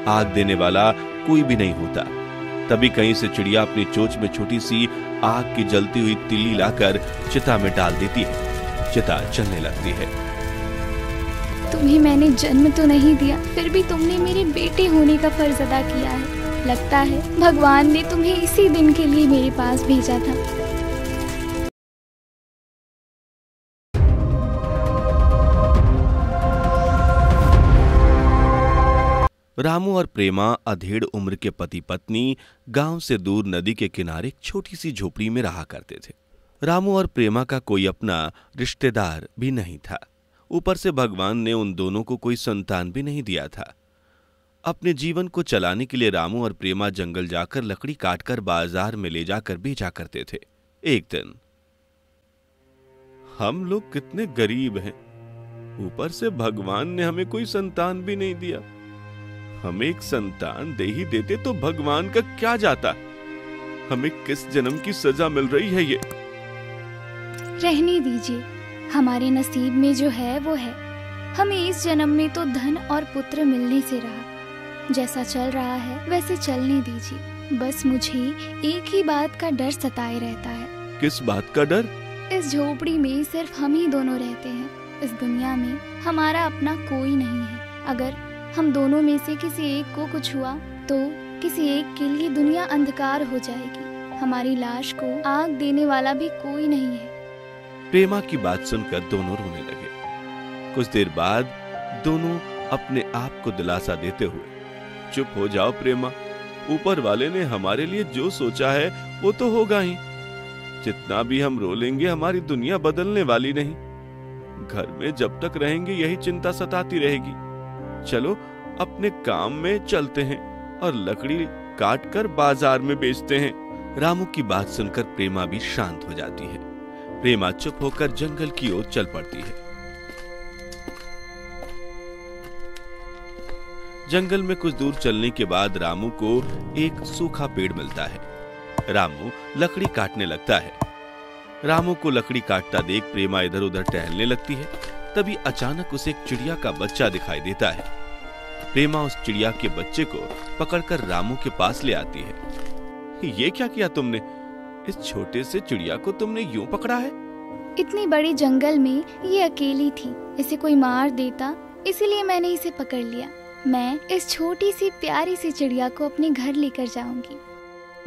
आग देने वाला कोई भी नहीं होता। तभी कहीं से चिड़िया अपनी चोंच में छोटी सी आग की जलती हुई तिल्ली लाकर चिता में डाल देती है। चिता जलने लगती है। तुम्हें मैंने जन्म तो नहीं दिया, फिर भी तुमने मेरे बेटे होने का फर्ज अदा किया है। लगता है भगवान ने तुम्हें इसी दिन के लिए मेरे पास भेजा था। रामू और प्रेमा अधेड़ उम्र के पति पत्नी गांव से दूर नदी के किनारे एक छोटी सी झोपड़ी में रहा करते थे। रामू और प्रेमा का कोई अपना रिश्तेदार भी नहीं था। ऊपर से भगवान ने उन दोनों को कोई संतान भी नहीं दिया था। अपने जीवन को चलाने के लिए रामू और प्रेमा जंगल जाकर लकड़ी काटकर बाजार में ले जाकर बेचा करते थे। एक दिन, हम लोग कितने गरीब हैं, ऊपर से भगवान ने हमें कोई संतान भी नहीं दिया। हमें एक संतान दे ही देते तो भगवान का क्या जाता। हमें किस जन्म की सजा मिल रही है ये। रहने दीजिए, हमारे नसीब में जो है वो है। हमें इस जन्म में तो धन और पुत्र मिलने से रहा। जैसा चल रहा है वैसे चलने दीजिए। बस मुझे एक ही बात का डर सताए रहता है। किस बात का डर? इस झोपड़ी में सिर्फ हम ही दोनों रहते हैं। इस दुनिया में हमारा अपना कोई नहीं है। अगर हम दोनों में से किसी एक को कुछ हुआ तो किसी एक के लिए दुनिया अंधकार हो जाएगी। हमारी लाश को आग देने वाला भी कोई नहीं है। प्रेमा की बात सुनकर दोनों रोने लगे। कुछ देर बाद दोनों अपने आप को दिलासा देते हुए, चुप हो जाओ प्रेमा, ऊपर वाले ने हमारे लिए जो सोचा है वो तो होगा ही। जितना भी हम रो लेंगे हमारी दुनिया बदलने वाली नहीं। घर में जब तक रहेंगे यही चिंता सताती रहेगी। चलो अपने काम में चलते हैं और लकड़ी काट कर बाजार में बेचते हैं। रामू की बात सुनकर प्रेमा भी शांत हो जाती है। प्रेमा चुप होकर जंगल की ओर चल पड़ती है। जंगल में कुछ दूर चलने के बाद रामू को एक सूखा पेड़ मिलता है। रामू लकड़ी काटने लगता है। रामू को लकड़ी काटता देख प्रेमा इधर उधर टहलने लगती है। तभी अचानक उसे एक चिड़िया का बच्चा दिखाई देता है। प्रेमा उस चिड़िया के बच्चे को पकड़कर रामू के पास ले आती है। ये क्या किया तुमने? इस छोटे से चिड़िया को तुमने यूं पकड़ा है? इतनी बड़ी जंगल में ये अकेली थी। इसे कोई मार देता, इसीलिए मैंने इसे पकड़ लिया। मैं इस छोटी सी प्यारी सी चिड़िया को अपने घर लेकर जाऊंगी।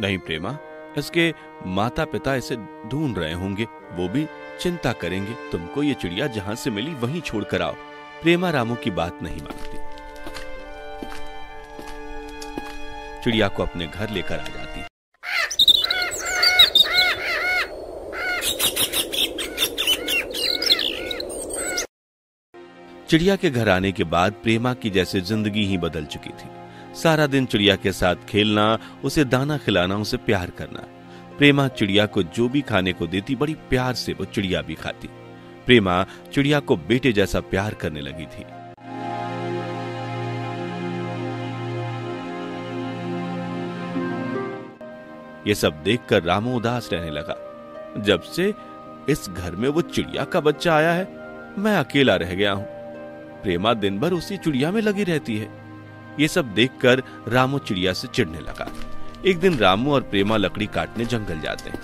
नहीं प्रेमा, इसके माता पिता इसे ढूंढ रहे होंगे, वो भी चिंता करेंगे। तुमको ये चिड़िया जहां से मिली वहीं छोड़ कर आओ। प्रेमा रामू की बात नहीं मानती। चिड़िया को अपने घर लेकर आ जाती है। चिड़िया के घर आने के बाद प्रेमा की जैसे जिंदगी ही बदल चुकी थी। सारा दिन चिड़िया के साथ खेलना, उसे दाना खिलाना, उसे प्यार करना। प्रेमा चिड़िया को जो भी खाने को देती बड़ी प्यार से वो चिड़िया भी खाती। प्रेमा चिड़िया को बेटे जैसा प्यार करने लगी थी। ये सब देखकर रामू उदास रहने लगा। जब से इस घर में वो चिड़िया का बच्चा आया है, मैं अकेला रह गया हूं। प्रेमा दिन भर उसी चिड़िया में लगी रहती है। ये सब देखकर रामू चिड़िया से चिढ़ने लगा। एक दिन रामू और प्रेमा लकड़ी काटने जंगल जाते हैं।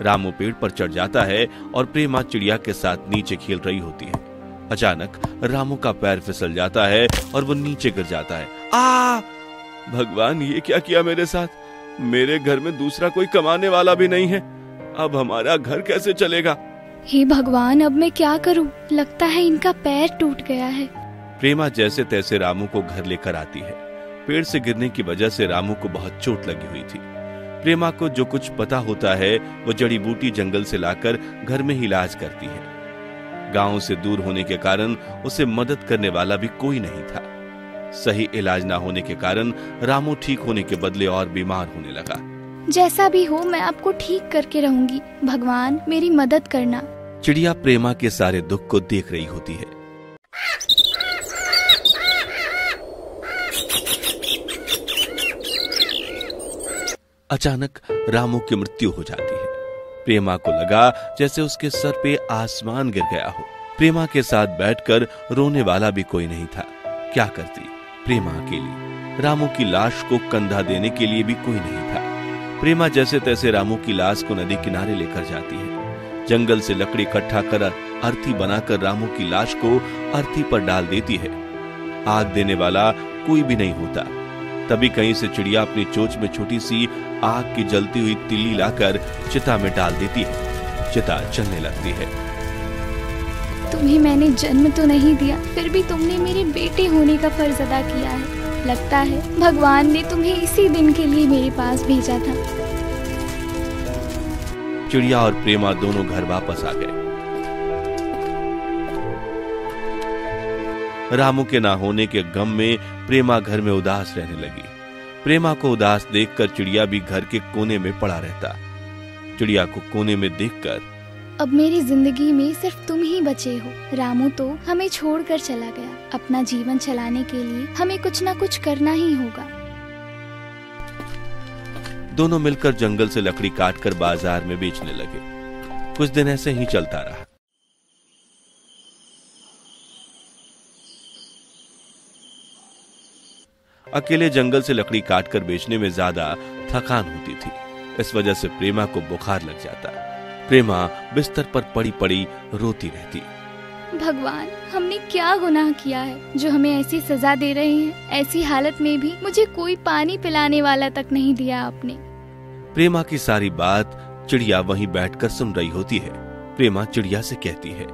रामू पेड़ पर चढ़ जाता है और प्रेमा चिड़िया के साथ नीचे खेल रही होती है। अचानक रामू का पैर फिसल जाता है और वो नीचे गिर जाता है। आ! भगवान, ये क्या किया मेरे साथ? मेरे घर में दूसरा कोई कमाने वाला भी नहीं है। अब हमारा घर कैसे चलेगा? हे भगवान, अब मैं क्या करूं? लगता है इनका पैर टूट गया है। प्रेमा जैसे तैसे रामू को घर लेकर आती है। पेड़ से गिरने की वजह से रामू को बहुत चोट लगी हुई थी। प्रेमा को जो कुछ पता होता है वो जड़ी बूटी जंगल से लाकर घर में इलाज करती है। गांव से दूर होने के कारण उसे मदद करने वाला भी कोई नहीं था। सही इलाज ना होने के कारण रामू ठीक होने के बदले और बीमार होने लगा। जैसा भी हो, मैं आपको ठीक करके रहूंगी। भगवान, मेरी मदद करना। चिड़िया प्रेमा के सारे दुख को देख रही होती है। अचानक रामू की मृत्यु हो जाती है। प्रेमा को लगा जैसे उसके सर पे आसमान गिर गया हो। प्रेमा के साथ बैठकर रोने वाला भी कोई नहीं था। क्या करती प्रेमा अकेली। रामू की लाश को कंधा देने के लिए भी कोई नहीं था। प्रेमा जैसे तैसे रामू की लाश को नदी किनारे लेकर जाती है। जंगल से लकड़ी इकट्ठा कर अर्थी बनाकर रामू की लाश को अर्थी पर डाल देती है। आग देने वाला कोई भी नहीं होता। तभी कहीं से चिड़िया अपनी चोंच में छोटी सी आग की जलती हुई तिल्ली लाकर चिता में डाल देती है। चिता जलने लगती है। तुम्हें मैंने जन्म तो नहीं दिया, फिर भी तुमने मेरे बेटे होने का फर्ज अदा किया है। लगता है भगवान ने तुम्हें इसी दिन के लिए मेरे पास भेजा था। चिड़िया और प्रेमा दोनों घर वापस आ गए। रामू के ना होने के गम में प्रेमा घर में उदास रहने लगी। प्रेमा को उदास देखकर चिड़िया भी घर के कोने में पड़ा रहता। चिड़िया को कोने में देखकर, अब मेरी जिंदगी में सिर्फ तुम ही बचे हो। रामू तो हमें छोड़कर चला गया। अपना जीवन चलाने के लिए हमें कुछ ना कुछ करना ही होगा। दोनों मिलकर जंगल से लकड़ी काटकर बाजार में बेचने लगे। कुछ दिन ऐसे ही चलता रहा। अकेले जंगल से लकड़ी काटकर बेचने में ज्यादा थकान होती थी। इस वजह से प्रेमा को बुखार लग जाता। प्रेमा बिस्तर पर पड़ी पड़ी रोती रहती। भगवान, हमने क्या गुनाह किया है जो हमें ऐसी सजा दे रहे हैं। ऐसी हालत में भी मुझे कोई पानी पिलाने वाला तक नहीं दिया आपने। प्रेमा की सारी बात चिड़िया वहीं बैठकर सुन रही होती है। प्रेमा चिड़िया से कहती है,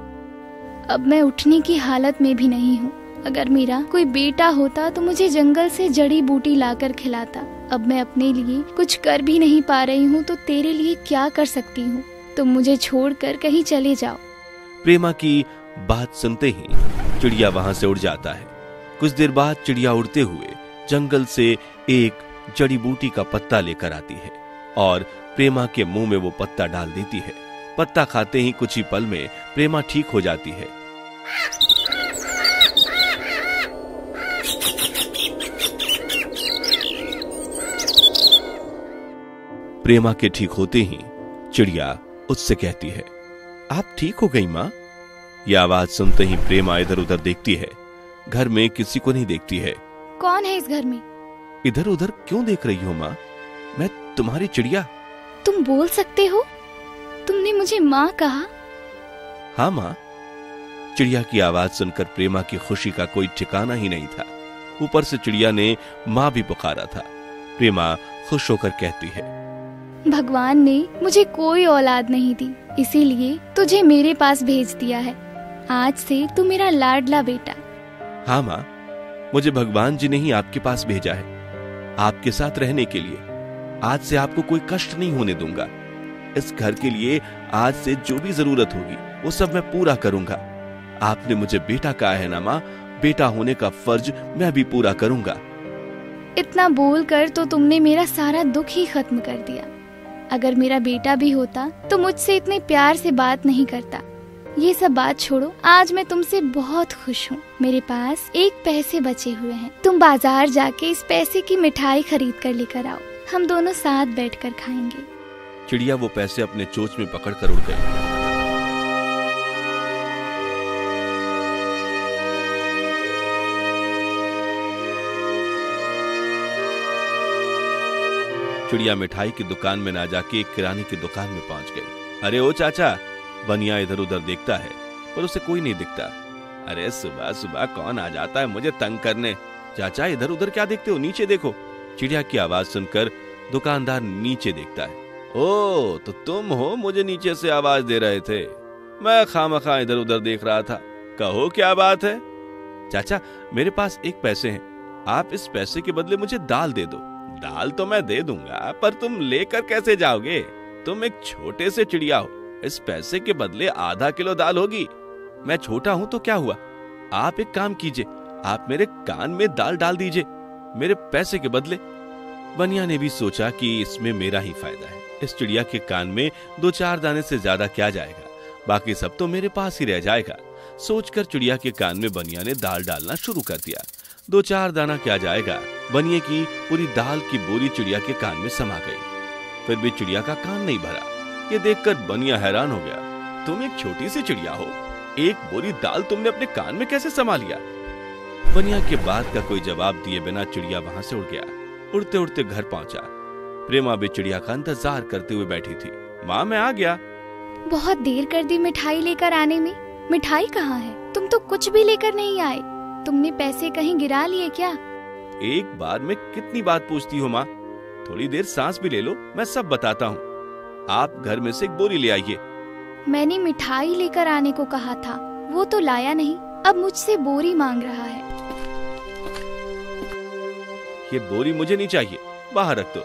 अब मैं उठने की हालत में भी नहीं हूँ। अगर मेरा कोई बेटा होता तो मुझे जंगल से जड़ी बूटी लाकर खिलाता। अब मैं अपने लिए कुछ कर भी नहीं पा रही हूँ तो तेरे लिए क्या कर सकती हूँ। तुम मुझे छोड़कर कहीं चले जाओ। प्रेमा की बात सुनते ही चिड़िया वहां से उड़ जाता है। कुछ देर बाद चिड़िया उड़ते हुए जंगल से एक जड़ी बूटी का पत्ता लेकर आती है और प्रेमा के मुंह में वो पत्ता डाल देती है। पत्ता खाते ही कुछ ही पल में प्रेमा ठीक हो जाती है। प्रेमा के ठीक होते ही चिड़िया उससे कहती है, आप ठीक हो गई माँ? यह आवाज सुनते ही प्रेमा इधर उधर देखती है। घर में किसी को नहीं देखती है। कौन है इस घर में? इधर उधर क्यों देख रही हो माँ? मैं तुम्हारी चिड़िया। तुम बोल सकते हो? तुमने मुझे माँ कहा? हाँ माँ। चिड़िया की आवाज सुनकर प्रेमा की खुशी का कोई ठिकाना ही नहीं था। ऊपर से चिड़िया ने माँ भी पुकारा था। प्रेमा खुश होकर कहती है, भगवान ने मुझे कोई औलाद नहीं दी, इसीलिए तुझे मेरे पास भेज दिया है। आज से तू मेरा लाडला बेटा। हाँ माँ, मुझे भगवान जी ने ही आपके पास भेजा है, आपके साथ रहने के लिए। आज से आपको कोई कष्ट नहीं होने दूंगा। इस घर के लिए आज से जो भी जरूरत होगी वो सब मैं पूरा करूंगा। आपने मुझे बेटा कहा है ना माँ, बेटा होने का फर्ज मैं भी पूरा करूंगा। इतना बोलकर तो तुमने मेरा सारा दुख ही खत्म कर दिया। अगर मेरा बेटा भी होता तो मुझसे इतने प्यार से बात नहीं करता। ये सब बात छोड़ो, आज मैं तुमसे बहुत खुश हूँ। मेरे पास एक पैसे बचे हुए हैं। तुम बाजार जाके इस पैसे की मिठाई खरीद कर लेकर आओ। हम दोनों साथ बैठकर खाएंगे। चिड़िया वो पैसे अपने चोंच में पकड़कर उड़ गई। चिड़िया मिठाई की दुकान में ना जाके एक किराने की दुकान में पहुंच गई। अरे ओ चाचा, बनिया इधर उधर देखता है पर उसे कोई नहीं दिखता। अरे सुबह सुबह कौन आ जाता है मुझे तंग करने? चाचा इधर उधर क्या देखते हो, नीचे देखो। चिड़िया की आवाज सुनकर दुकानदार नीचे देखता है। ओ तो तुम हो, मुझे नीचे से आवाज दे रहे थे। मैं खामखा इधर उधर देख रहा था। कहो क्या बात है? चाचा मेरे पास एक पैसे हैं, आप इस पैसे के बदले मुझे दाल दे दो। दाल तो मैं दे दूंगा, पर तुम लेकर कैसे जाओगे? तुम एक छोटे से चिड़िया हो, इस पैसे के बदले आधा किलो दाल होगी। मैं छोटा हूं तो क्या हुआ? आप एक काम कीजिए, आप मेरे कान में दाल डाल दीजिए मेरे पैसे के बदले। बनिया ने भी सोचा कि इसमें मेरा ही फायदा है। इस चिड़िया के कान में 2-4 दाने से ज्यादा क्या जाएगा, बाकी सब तो मेरे पास ही रह जाएगा। सोचकर चिड़िया के कान में बनिया ने दाल डालना शुरू कर दिया। 2-4 दाना क्या जाएगा, बनिए की पूरी दाल की बोरी चिड़िया के कान में समा गई। फिर भी चिड़िया का कान नहीं भरा। ये देखकर बनिया हैरान हो गया। तुम एक छोटी सी चिड़िया हो, एक बोरी दाल तुमने अपने कान में कैसे समा लिया? बनिया के बात का कोई जवाब दिए बिना चिड़िया वहां से उड़ गया। उड़ते उड़ते घर पहुंचा। प्रेमा भी चिड़िया का इंतजार करते हुए बैठी थी। माँ, मैं आ गया। बहुत देर कर दी मिठाई लेकर आने में। मिठाई कहाँ है? तुम तो कुछ भी लेकर नहीं आए। तुमने पैसे कहीं गिरा लिए क्या? एक बार में कितनी बात पूछती हो माँ? थोड़ी देर सांस भी ले लो, मैं सब बताता हूँ। आप घर में से एक बोरी ले आइए। मैंने मिठाई लेकर आने को कहा था, वो तो लाया नहीं, अब मुझसे बोरी मांग रहा है। ये बोरी मुझे नहीं चाहिए, बाहर रख दो।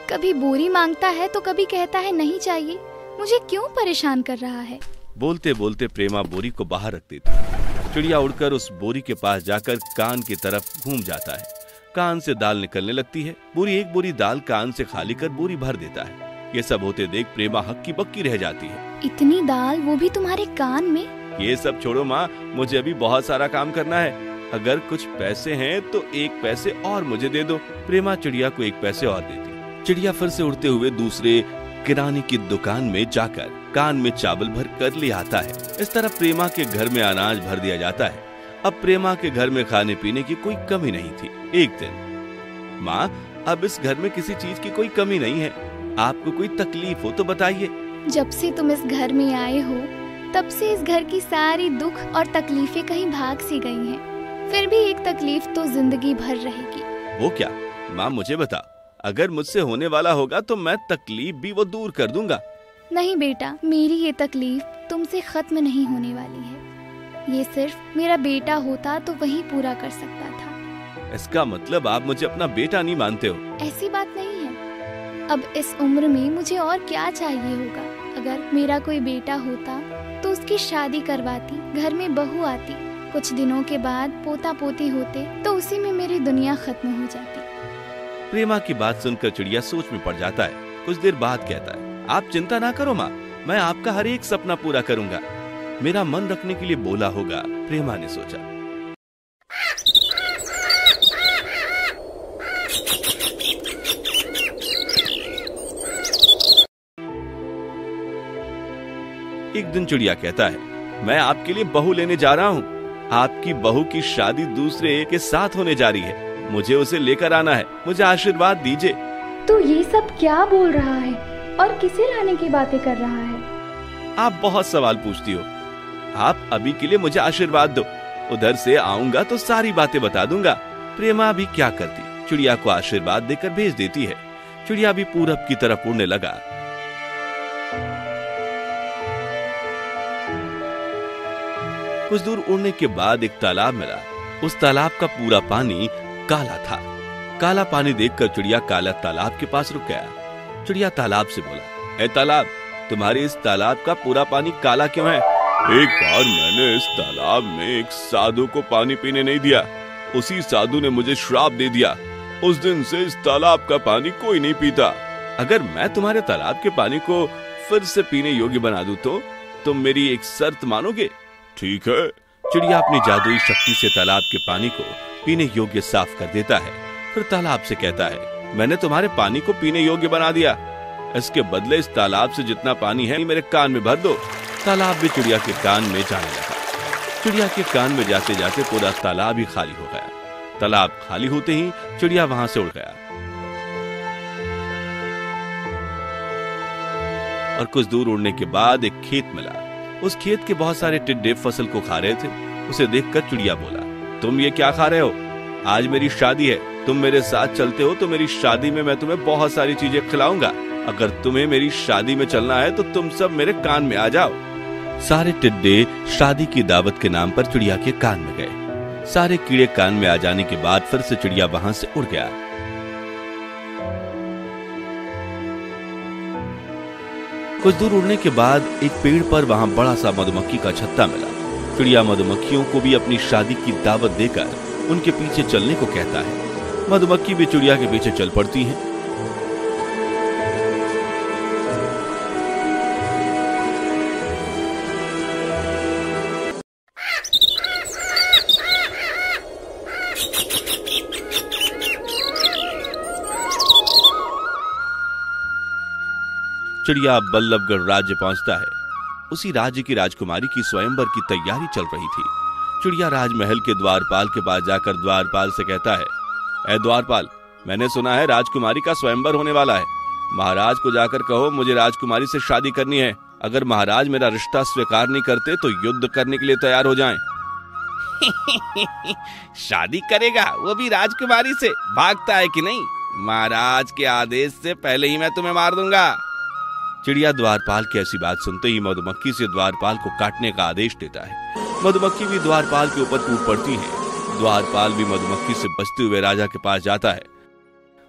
कभी बोरी मांगता है तो कभी कहता है नहीं चाहिए। मुझे क्यों परेशान कर रहा है? बोलते बोलते प्रेमा बोरी को बाहर रख देती। चिड़िया उड़कर उस बोरी के पास जाकर कान की तरफ घूम जाता है। कान से दाल निकलने लगती है। एक बोरी दाल कान से खाली कर बोरी भर देता है। ये सब होते देख प्रेमा हक्की बक्की रह जाती है। इतनी दाल, वो भी तुम्हारे कान में? ये सब छोड़ो माँ, मुझे अभी बहुत सारा काम करना है। अगर कुछ पैसे हैं तो एक पैसे और मुझे दे दो। प्रेमा चिड़िया को एक पैसे और देती। चिड़िया फिर से उड़ते हुए दूसरे किराने की दुकान में जाकर कान में चावल भर कर ले आता है। इस तरह प्रेमा के घर में अनाज भर दिया जाता है। अब प्रेमा के घर में खाने पीने की कोई कमी नहीं थी। एक दिन, माँ, अब इस घर में किसी चीज की कोई कमी नहीं है। आपको कोई तकलीफ हो तो बताइए। जब से तुम इस घर में आए हो तब से इस घर की सारी दुख और तकलीफें कहीं भाग सी गई हैं। फिर भी एक तकलीफ तो जिंदगी भर रहेगी। वो क्या? माँ, मुझे बता। अगर मुझसे होने वाला होगा तो मैं तकलीफ भी वो दूर कर दूंगा। नहीं बेटा, मेरी ये तकलीफ तुमसे खत्म नहीं होने वाली है। ये सिर्फ मेरा बेटा होता तो वही पूरा कर सकता था। इसका मतलब आप मुझे अपना बेटा नहीं मानते हो? ऐसी बात नहीं है। अब इस उम्र में मुझे और क्या चाहिए होगा? अगर मेरा कोई बेटा होता तो उसकी शादी करवाती, घर में बहू आती, कुछ दिनों के बाद पोता पोती होते तो उसी में मेरी दुनिया खत्म हो जाती। प्रेमा की बात सुनकर चिड़िया सोच में पड़ जाता है। कुछ देर बाद कहता है, आप चिंता ना करो माँ, मैं आपका हर एक सपना पूरा करूंगा। मेरा मन रखने के लिए बोला होगा, प्रेमा ने सोचा। एक दिन चिड़िया कहता है, मैं आपके लिए बहू लेने जा रहा हूँ। आपकी बहू की शादी दूसरे के साथ होने जा रही है। मुझे उसे लेकर आना है। मुझे आशीर्वाद दीजिए। तू ये सब क्या बोल रहा है और किसे लाने की बातें कर रहा है? आप बहुत सवाल पूछती हो। आप अभी के लिए मुझे आशीर्वाद दो, उधर से आऊंगा तो सारी बातें बता दूंगा। प्रेमा भी क्या करती, चिड़िया को आशीर्वाद देकर भेज देती है। चिड़िया भी पूरब की तरफ उड़ने लगा। कुछ दूर उड़ने के बाद एक तालाब मिला। उस तालाब का पूरा पानी काला था। काला पानी देखकर चिड़िया काला तालाब के पास रुक गया। चिड़िया तालाब से बोला, ए तालाब, तुम्हारे इस तालाब का पूरा पानी काला क्यों है? एक बार मैंने इस तालाब में एक साधु को पानी पीने नहीं दिया। उसी साधु ने मुझे श्राप दे दिया। उस दिन से इस तालाब का पानी कोई नहीं पीता। अगर मैं तुम्हारे तालाब के पानी को फिर से पीने योग्य बना दूं तो तुम मेरी एक शर्त मानोगे? ठीक है। चिड़िया अपनी जादुई शक्ति से तालाब के पानी को पीने योग्य साफ कर देता है। फिर तालाब से कहता है, मैंने तुम्हारे पानी को पीने योग्य बना दिया। इसके बदले इस तालाब से जितना पानी है मेरे कान में भर दो। तालाब भी चिड़िया के कान में जाने लगा। चिड़िया के कान में जाते जाते पूरा तालाब ही खाली हो गया। तालाब खाली होते ही चिड़िया वहां से उड़ गया। और कुछ दूर उड़ने के बाद एक खेत मिला। उस खेत के बहुत सारे टिड्डे फसल को खा रहे थे। उसे देखकर चिड़िया बोला, तुम ये क्या खा रहे हो? आज मेरी शादी है, तुम मेरे साथ चलते हो तो मेरी शादी में मैं तुम्हें बहुत सारी चीजें खिलाऊंगा। अगर तुम्हें मेरी शादी में चलना है तो तुम सब मेरे कान में आ जाओ। सारे टिड्डे शादी की दावत के नाम पर चिड़िया के कान में गए। सारे कीड़े कान में आ जाने के बाद फिर से चिड़िया वहां से उड़ गया। कुछ दूर उड़ने के बाद एक पेड़ पर वहां बड़ा सा मधुमक्खी का छत्ता मिला। चिड़िया मधुमक्खियों को भी अपनी शादी की दावत देकर उनके पीछे चलने को कहता है। मधुमक्खी भी चिड़िया के पीछे चल पड़ती हैं। चिड़िया बल्लभगढ़ राज्य पहुंचता है। उसी राज्य की राजकुमारी की स्वयंवर की तैयारी चल रही थी। चिड़िया राजमहल के द्वारपाल के पास जाकर द्वारपाल से कहता है, ऐ द्वारपाल, मैंने सुना है राजकुमारी का स्वयंवर होने वाला है। महाराज को जाकर कहो मुझे राजकुमारी से शादी करनी है। अगर महाराज मेरा रिश्ता स्वीकार नहीं करते तो युद्ध करने के लिए तैयार हो जाएं। शादी करेगा, वो भी राजकुमारी से? भागता है कि नहीं? महाराज के आदेश से पहले ही मैं तुम्हें मार दूंगा। चिड़िया द्वारपाल की ऐसी बात सुनते ही मधुमक्खी से द्वारपाल को काटने का आदेश देता है। मधुमक्खी भी द्वारपाल के ऊपर टूट पड़ती है। द्वारपाल भी मधुमक्खी से बचते हुए राजा के पास जाता है।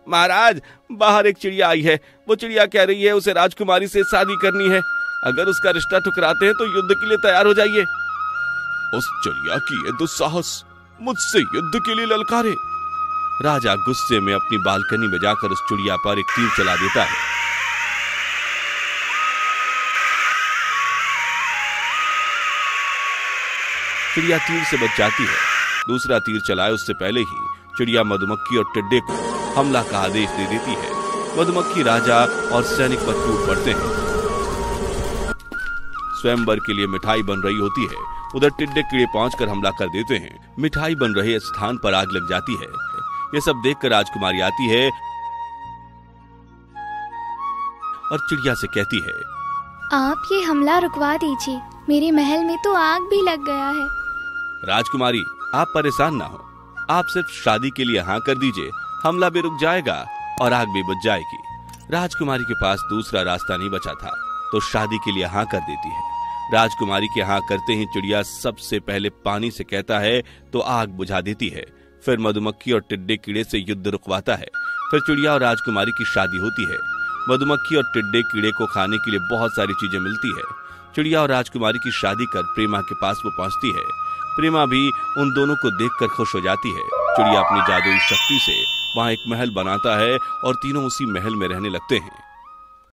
महाराज, बाहर एक चिड़िया आई है। वो चिड़िया कह रही है उसे राजकुमारी से शादी करनी है। अगर उसका रिश्ता ठुकराते हैं तो युद्ध के लिए तैयार हो जाइए। उस चिड़िया की ये दुस्साहस, मुझसे युद्ध के लिए ललकारे। राजा गुस्से में अपनी बालकनी में जाकर उस चिड़िया पर एक तीर चला देता है। चिड़िया तीर से बच जाती है। दूसरा तीर चलाए उससे पहले ही चिड़िया मधुमक्खी और टिड्डे को हमला का आदेश दे देती है। मधुमक्खी राजा और सैनिक पर टूट पड़ते हैं। स्वयंवर के लिए मिठाई बन रही होती है। उधर टिड्डे कीड़े पहुंचकर हमला कर देते हैं। मिठाई बन रहे स्थान पर आग लग जाती है। ये सब देखकर राजकुमारी आती है और चिड़िया से कहती है, आप ये हमला रुकवा दीजिए, मेरे महल में तो आग भी लग गया है। राजकुमारी, आप परेशान ना हो, आप सिर्फ शादी के लिए हाँ कर दीजिए, हमला भी रुक जाएगा और आग भी बुझ जाएगी। राजकुमारी के पास दूसरा रास्ता नहीं बचा था तो शादी के लिए हाँ कर देती है। राजकुमारी के हाँ करते ही चिड़िया सबसे पहले पानी से कहता है तो आग बुझा देती है। फिर मधुमक्खी और टिड्डे कीड़े से युद्ध रुकवाता है। फिर चिड़िया और राजकुमारी की शादी होती है। मधुमक्खी और टिड्डे कीड़े को खाने के लिए बहुत सारी चीजें मिलती है। चिड़िया और राजकुमारी की शादी कर प्रेमा के पास वो पहुंचती है। प्रेमा भी उन दोनों को देखकर खुश हो जाती है। चिड़िया अपनी जादुई शक्ति से वहां एक महल बनाता है और तीनों उसी महल में रहने लगते हैं।